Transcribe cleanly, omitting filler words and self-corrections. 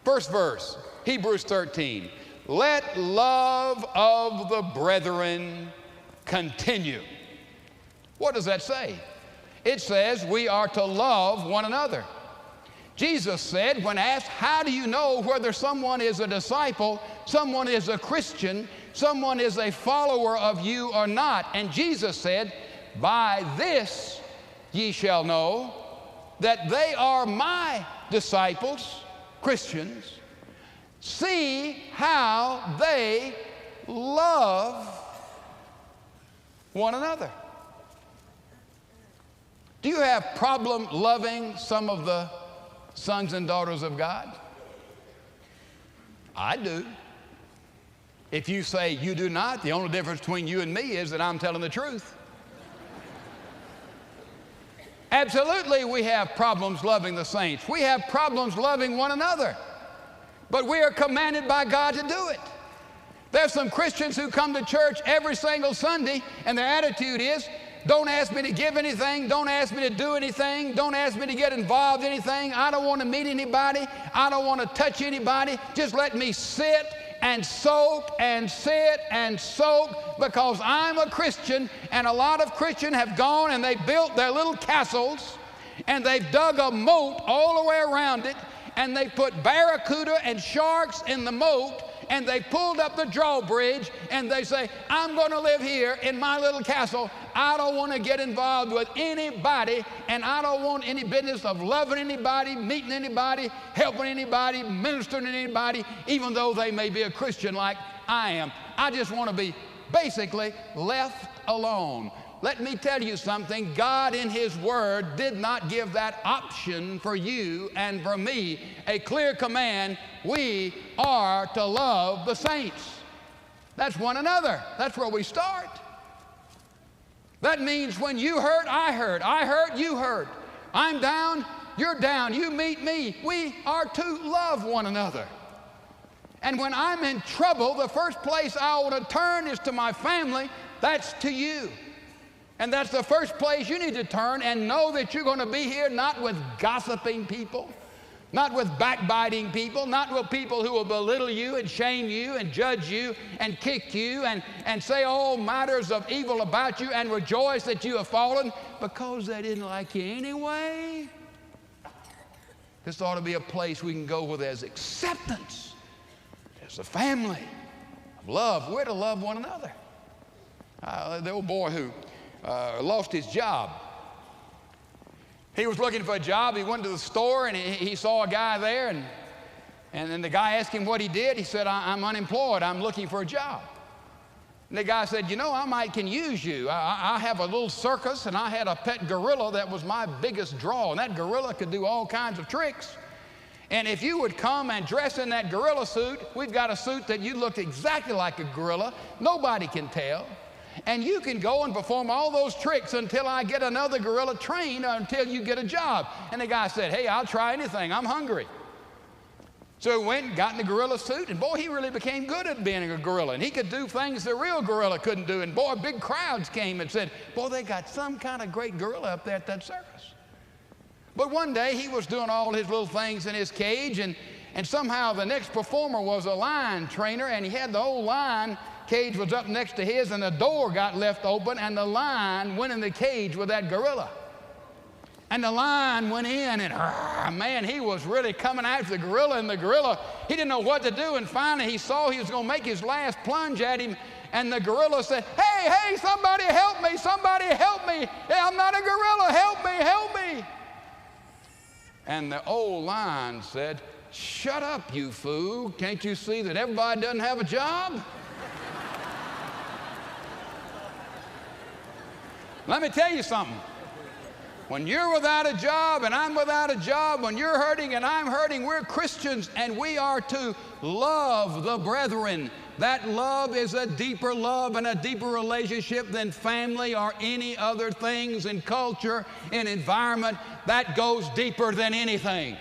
First verse, Hebrews 13. Let love of the brethren continue. What does that say? It says we are to love one another. Jesus said, when asked, how do you know whether someone is a disciple, someone is a Christian, someone is a follower of you or not? And Jesus said, by this ye shall know that they are my disciples, Christians. See how they love one another. Do you have problem loving some of the sons and daughters of God? I do. If you say you do not, the only difference between you and me is that I'm telling the truth. Absolutely, we have problems loving the saints. We have problems loving one another. But we are commanded by God to do it. There's some Christians who come to church every single Sunday, and their attitude is, don't ask me to give anything, don't ask me to do anything, don't ask me to get involved in anything, I don't want to meet anybody, I don't want to touch anybody, just let me sit and soak and sit and soak because I'm a Christian. And a lot of Christians have gone and they built their little castles and they've dug a moat all the way around it, and they put barracuda and sharks in the moat, and they pulled up the drawbridge, and they say, I'm going to live here in my little castle. I don't want to get involved with anybody, and I don't want any business of loving anybody, meeting anybody, helping anybody, ministering to anybody, even though they may be a Christian like I am. I just want to be basically left alone. Let me tell you something. God in His Word did not give that option for you and for me. A clear command, we are to love the saints. That's one another. That's where we start. That means when you hurt, I hurt. I hurt, you hurt. I'm down, you're down. You meet me. We are to love one another. And when I'm in trouble, the first place I want to turn is to my family. That's to you. And that's the first place you need to turn, and know that you're going to be here not with gossiping people, not with backbiting people, not with people who will belittle you and shame you and judge you and kick you and say all matters of evil about you and rejoice that you have fallen because they didn't like you anyway. This ought to be a place we can go where there's acceptance. There's a family of love. We're to love one another. The old boy who lost his job. He was looking for a job. He went to the store and he saw a guy there, and then the guy asked him what he did. He said, I'm unemployed. I'm looking for a job. And the guy said, you know, I can use you. I have a little circus, and I had a pet gorilla that was my biggest draw, and that gorilla could do all kinds of tricks. And if you would come and dress in that gorilla suit, we've got a suit that you look exactly like a gorilla. Nobody can tell. And you can go and perform all those tricks until I get another gorilla trained, or until you get a job. And the guy said, hey, I'll try anything. I'm hungry. So he went and got in the gorilla suit, and boy, he really became good at being a gorilla. And he could do things the real gorilla couldn't do. And boy, big crowds came and said, boy, they got some kind of great gorilla up there at that circus. But one day he was doing all his little things in his cage, and somehow the next performer was a lion trainer, and he had the whole lion cage was up next to his, and the door got left open, and the lion went in the cage with that gorilla. And the lion went in, and man, he was really coming after the gorilla, and the gorilla, he didn't know what to do, and finally he saw he was going to make his last plunge at him, and the gorilla said, hey, somebody help me, somebody help me. Yeah, I'm not a gorilla, help me, help me. And the old lion said, shut up, you fool. Can't you see that everybody doesn't have a job? Let me tell you something. When you're without a job and I'm without a job, when you're hurting and I'm hurting, we're Christians, and we are to love the brethren. That love is a deeper love and a deeper relationship than family or any other things in culture, in environment. That goes deeper than anything.